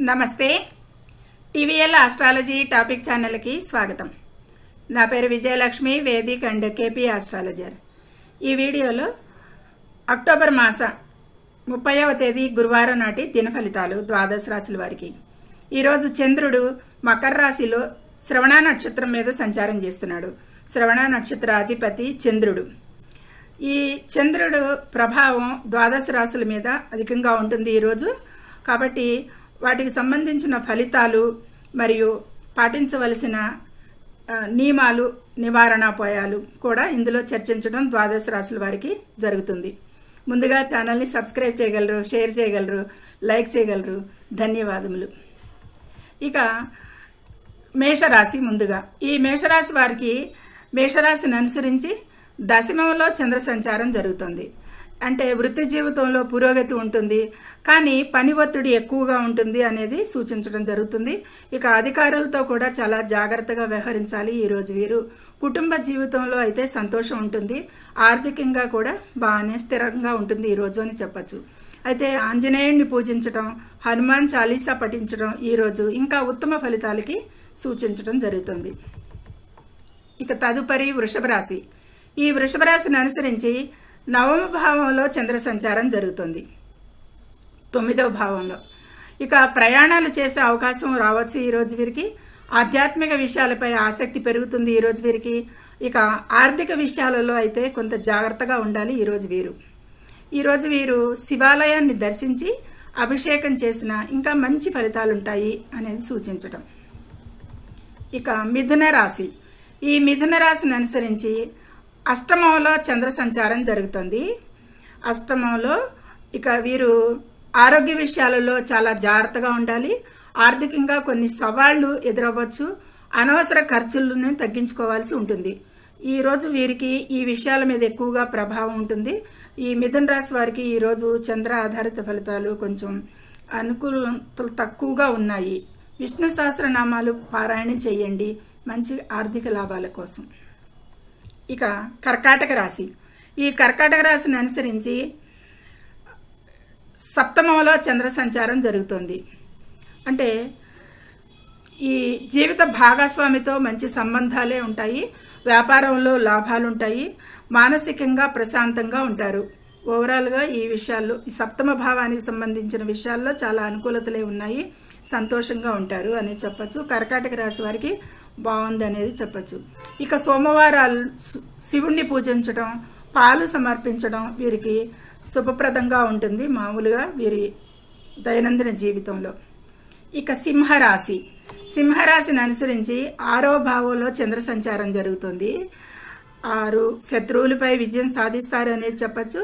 నమస్తే. TVL astrology topic ఛానల్కి స్వాగతం. నా పేరు Vijayalakshmi, Vedic and KP astrologer. ఈ వీడియోలో అక్టోబర్ మాస 30వ తేదీ గురువారం నాటి దిన ఫలితాలు ద్వాదశ రాశుల వారికి. ఈరోజు చంద్రుడు మకర రాశిలో శ్రవణ నక్షత్రం మీద సంచారం చేస్తున్నాడు. శ్రవణ నక్షత్ర అధిపతి చంద్రుడు. ఈ చంద్రుడు ప్రభావం ద్వాదశ రాశుల మీద అధికంగా ఉంటుంది ఈరోజు. కాబట్టి వాటికి సంబంధించిన ఫలితాలు మరియు పాటించవలసిన నియమాలు, నివారణోపాయాలు కూడా ఇందులో చర్చించడం ద్వాదశ రాశుల వారికి జరుగుతుంది. ముందుగా ఛానల్ని సబ్స్క్రైబ్ చేయగలరు, షేర్ చేయగలరు, లైక్ చేయగలరు. ధన్యవాదములు. ఇక మేషరాశి. ముందుగా ఈ మేషరాశి వారికి మేషరాశిని అనుసరించి దశమంలో చంద్ర సంచారం జరుగుతుంది. అంటే వృత్తి జీవితంలో పురోగతి ఉంటుంది, కానీ పని ఒత్తిడి ఎక్కువగా ఉంటుంది అనేది సూచించడం జరుగుతుంది. ఇక అధికారులతో కూడా చాలా జాగ్రత్తగా వ్యవహరించాలి ఈరోజు వీరు. కుటుంబ జీవితంలో అయితే సంతోషం ఉంటుంది, ఆర్థికంగా కూడా బాగానే స్థిరంగా ఉంటుంది ఈరోజు అని చెప్పచ్చు. అయితే ఆంజనేయుడిని పూజించడం, హనుమాన్ చాలీసా పఠించడం ఈరోజు ఇంకా ఉత్తమ ఫలితాలకి సూచించడం జరుగుతుంది. ఇక తదుపరి వృషభ రాశి. ఈ వృషభ రాశిని అనుసరించి నవమ భావంలో చంద్ర సంచారం జరుగుతుంది, 9వ భావంలో. ఇక ప్రయాణాలు చేసే అవకాశం రావచ్చు ఈరోజు వీరికి. ఆధ్యాత్మిక విషయాలపై ఆసక్తి పెరుగుతుంది ఈరోజు వీరికి. ఇక ఆర్థిక విషయాలలో అయితే కొంత జాగ్రత్తగా ఉండాలి ఈరోజు వీరు శివాలయాన్ని దర్శించి అభిషేకం చేసిన ఇంకా మంచి ఫలితాలు ఉంటాయి అనేది సూచించటం. ఇక మిథున రాశి. ఈ మిథున రాశిని అనుసరించి అష్టమంలో చంద్ర సంచారం జరుగుతుంది. అష్టమంలో ఇక వీరు ఆరోగ్య విషయాలలో చాలా జాగ్రత్తగా ఉండాలి. ఆర్థికంగా కొన్ని సవాళ్లు ఎదురవ్వచ్చు. అనవసర ఖర్చులను తగ్గించుకోవాల్సి ఉంటుంది. ఈరోజు వీరికి ఈ విషయాల మీద ఎక్కువగా ప్రభావం ఉంటుంది. ఈ మిథున రాశి వారికి ఈరోజు చంద్ర ఆధారిత ఫలితాలు కొంచెం అనుకూలతలు తక్కువగా ఉన్నాయి. విష్ణు సహస్రనామాలు పారాయణం చేయండి మంచి ఆర్థిక లాభాల కోసం. ఇక కర్కాటక రాశి. ఈ కర్కాటక రాశిని అనుసరించి సప్తమంలో చంద్ర సంచారం జరుగుతుంది. అంటే ఈ జీవిత భాగస్వామితో మంచి సంబంధాలే ఉంటాయి, వ్యాపారంలో లాభాలు ఉంటాయి, మానసికంగా ప్రశాంతంగా ఉంటారు. ఓవరాల్గా ఈ విషయాల్లో, ఈ సప్తమ భావానికి సంబంధించిన విషయాల్లో చాలా అనుకూలతలే ఉన్నాయి, సంతోషంగా ఉంటారు అని చెప్పచ్చు. కర్కాటక రాశి వారికి బాగుంది అనేది చెప్పచ్చు. ఇక సోమవారాలు శివుణ్ణి పూజించడం, పాలు సమర్పించడం వీరికి శుభప్రదంగా ఉంటుంది మామూలుగా వీరి దైనందిన జీవితంలో. ఇక సింహరాశి. సింహరాశిని అనుసరించి 6వ భావంలో చంద్ర సంచారం జరుగుతుంది. 6 శత్రువులపై విజయం సాధిస్తారు అనేది చెప్పచ్చు.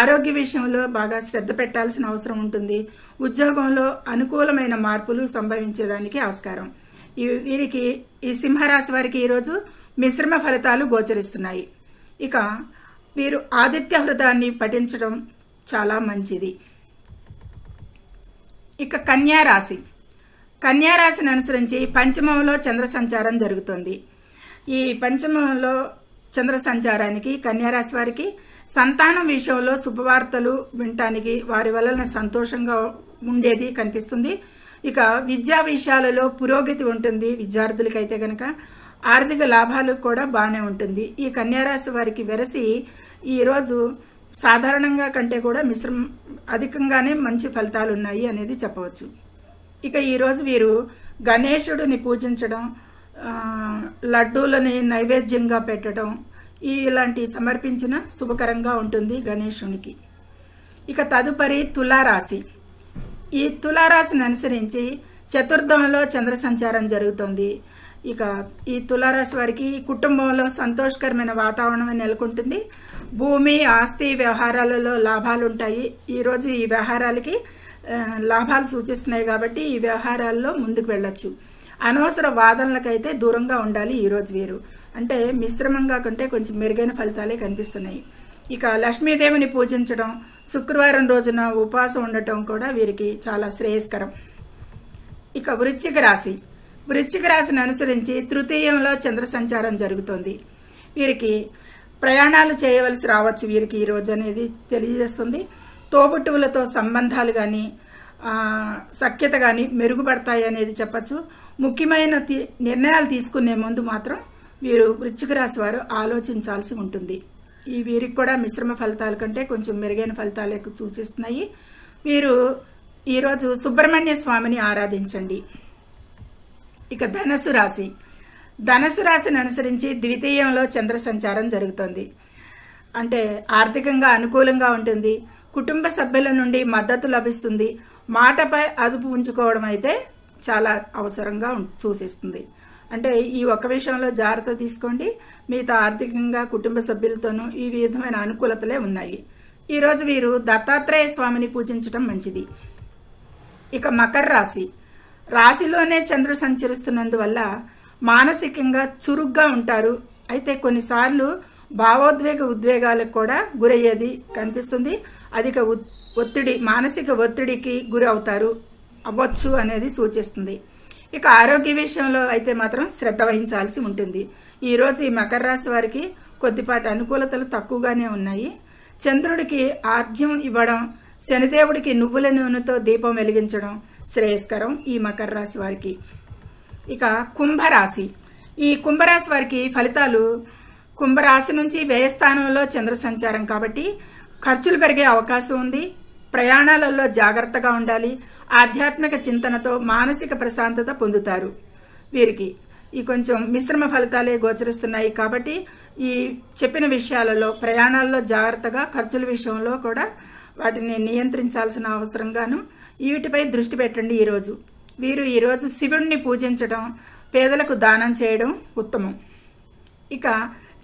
ఆరోగ్య విషయంలో బాగా శ్రద్ధ పెట్టాల్సిన అవసరం ఉంటుంది. ఉద్యోగంలో అనుకూలమైన మార్పులు సంభవించేదానికి ఆస్కారం. వీరికి ఈ సింహరాశి వారికి ఈరోజు మిశ్రమ ఫలితాలు గోచరిస్తున్నాయి. ఇక వీరు ఆదిత్య హృదయాన్ని పఠించడం చాలా మంచిది. ఇక కన్యారాశి. కన్యారాశిని అనుసరించి పంచమంలో చంద్ర సంచారం జరుగుతుంది. ఈ పంచమంలో చంద్ర సంచారానికి కన్యారాశి వారికి సంతానం విషయంలో శుభవార్తలు వినటానికి వారి వలన సంతోషంగా ఉండేది కనిపిస్తుంది. ఇక విద్యా విషయాలలో పురోగతి ఉంటుంది విద్యార్థులకైతే కనుక. ఆర్థిక లాభాలు కూడా బాగానే ఉంటుంది. ఈ కన్యారాశి వారికి వెరసి ఈరోజు సాధారణంగా కంటే కూడా అధికంగానే మంచి ఫలితాలు ఉన్నాయి అనేది చెప్పవచ్చు. ఇక ఈరోజు వీరు గణేశుడిని పూజించడం, లడ్డూలని నైవేద్యంగా పెట్టడం ఇలాంటి సమర్పించిన శుభకరంగా ఉంటుంది గణేశునికి. ఇక తదుపరి తులారాశి. ఈ తులారాశిని అనుసరించి చతుర్థంలో చంద్ర సంచారం జరుగుతుంది. ఇక ఈ తులారాశి వారికి కుటుంబంలో సంతోషకరమైన వాతావరణం నెలకొంటుంది. భూమి, ఆస్తి వ్యవహారాలలో లాభాలు ఉంటాయి. ఈరోజు ఈ వ్యవహారాలకి లాభాలు సూచిస్తున్నాయి కాబట్టి ఈ వ్యవహారాల్లో ముందుకు వెళ్ళొచ్చు. అనవసర వాదనలకైతే దూరంగా ఉండాలి ఈరోజు వీరు. అంటే మిశ్రమంగా కంటే కొంచెం మెరుగైన ఫలితాలే కనిపిస్తున్నాయి. ఇక లక్ష్మీదేవిని పూజించడం, శుక్రవారం రోజున ఉపవాసం ఉండటం కూడా వీరికి చాలా శ్రేయస్కరం. ఇక వృశ్చిక రాశి. వృశ్చిక రాశిని అనుసరించి తృతీయంలో చంద్ర సంచారం జరుగుతుంది. వీరికి ప్రయాణాలు చేయవలసి రావచ్చు వీరికి ఈరోజు అనేది తెలియజేస్తుంది. తోబుట్టువులతో సంబంధాలు కానీ సఖ్యత కానీ మెరుగుపడతాయి అనేది చెప్పచ్చు. ముఖ్యమైన నిర్ణయాలు తీసుకునే ముందు మాత్రం వీరు వృశ్చిక రాశి వారు ఆలోచించాల్సి ఉంటుంది. ఈ వీరికి కూడా మిశ్రమ ఫలితాల కంటే కొంచెం మెరుగైన ఫలితాలు సూచిస్తున్నాయి. వీరు ఈరోజు సుబ్రహ్మణ్య స్వామిని ఆరాధించండి. ఇక ధనస్సు రాశి. ధనస్సు రాశిని అనుసరించి ద్వితీయంలో చంద్ర సంచారం జరుగుతుంది. అంటే ఆర్థికంగా అనుకూలంగా ఉంటుంది. కుటుంబ సభ్యుల నుండి మద్దతు లభిస్తుంది. మాటపై అదుపు ఉంచుకోవడం అయితే చాలా అవసరంగా సూచిస్తుంది. అంటే ఈ ఒక్క విషయంలో జాగ్రత్త తీసుకోండి. మిగతా ఆర్థికంగా కుటుంబ సభ్యులతోనూ ఈ విధమైన అనుకూలతలే ఉన్నాయి. ఈరోజు వీరు దత్తాత్రేయ స్వామిని పూజించడం మంచిది. ఇక మకర రాశి. రాశిలోనే చంద్రుడు సంచరిస్తున్నందువల్ల మానసికంగా చురుగ్గా ఉంటారు. అయితే కొన్నిసార్లు భావోద్వేగ ఉద్వేగాలకు కూడా గురయ్యేది కనిపిస్తుంది. అధిక ఒత్తిడి, మానసిక ఒత్తిడికి గురి అవ్వచ్చు అనేది సూచిస్తుంది. ఇక ఆరోగ్య విషయంలో అయితే మాత్రం శ్రద్ధ వహించాల్సి ఉంటుంది. ఈరోజు ఈ మకర రాశి వారికి కొద్దిపాటి అనుకూలతలు తక్కువగానే ఉన్నాయి. చంద్రుడికి ఆర్ఘ్యం ఇవ్వడం, శనిదేవుడికి నువ్వుల నూనెతో దీపం వెలిగించడం శ్రేయస్కరం ఈ మకర రాశి వారికి. ఇక కుంభరాశి. ఈ కుంభరాశి వారికి ఫలితాలు, కుంభరాశి నుంచి వ్యయస్థానంలో చంద్ర సంచారం కాబట్టి ఖర్చులు పెరిగే అవకాశం ఉంది. ప్రయాణాలలో జాగ్రత్తగా ఉండాలి. ఆధ్యాత్మిక చింతనతో మానసిక ప్రశాంతత పొందుతారు. వీరికి ఈ కొంచెం మిశ్రమ ఫలితాలే గోచరిస్తున్నాయి కాబట్టి ఈ చెప్పిన విషయాలలో ప్రయాణాల్లో జాగ్రత్తగా, ఖర్చుల విషయంలో కూడా వాటిని నియంత్రించాల్సిన అవసరంగాను వీటిపై దృష్టి పెట్టండి. వీరు ఈరోజు శివుడిని పూజించడం, పేదలకు దానం చేయడం ఉత్తమం. ఇక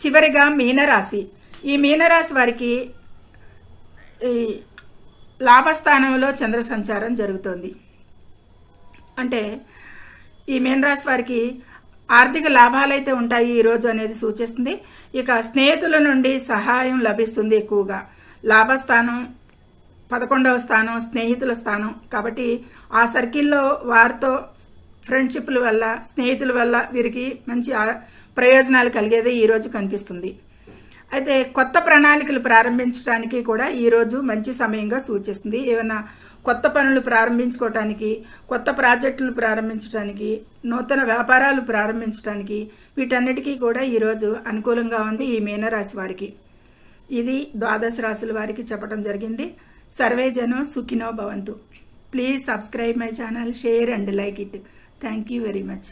చివరిగా మీనరాశి. ఈ మీనరాశి వారికి ఈ లాభస్థానంలో చంద్ర సంచారం జరుగుతోంది. అంటే ఈ మీనరాశి వారికి ఆర్థిక లాభాలైతే ఉంటాయి ఈరోజు అనేది సూచిస్తుంది. ఇక స్నేహితుల నుండి సహాయం లభిస్తుంది. ఎక్కువగా లాభస్థానం 11వ స్థానం స్నేహితుల స్థానం కాబట్టి ఆ సర్కిల్లో వారితో ఫ్రెండ్షిప్ల వల్ల, స్నేహితుల వల్ల వీరికి మంచి ప్రయోజనాలు కలిగేదే ఈరోజు కనిపిస్తుంది. అయితే కొత్త ప్రణాళికలు ప్రారంభించడానికి కూడా ఈరోజు మంచి సమయంగా సూచిస్తుంది. ఏమైనా కొత్త పనులు ప్రారంభించుకోవటానికి, కొత్త ప్రాజెక్టులు ప్రారంభించడానికి, నూతన వ్యాపారాలు ప్రారంభించడానికి వీటన్నిటికీ కూడా ఈరోజు అనుకూలంగా ఉంది ఈ మీనరాశి వారికి. ఇది ద్వాదశ రాశుల వారికి చెప్పడం జరిగింది. సర్వే జనం సుఖినో భవంతు. Please subscribe my channel, share and like it. Thank you very much.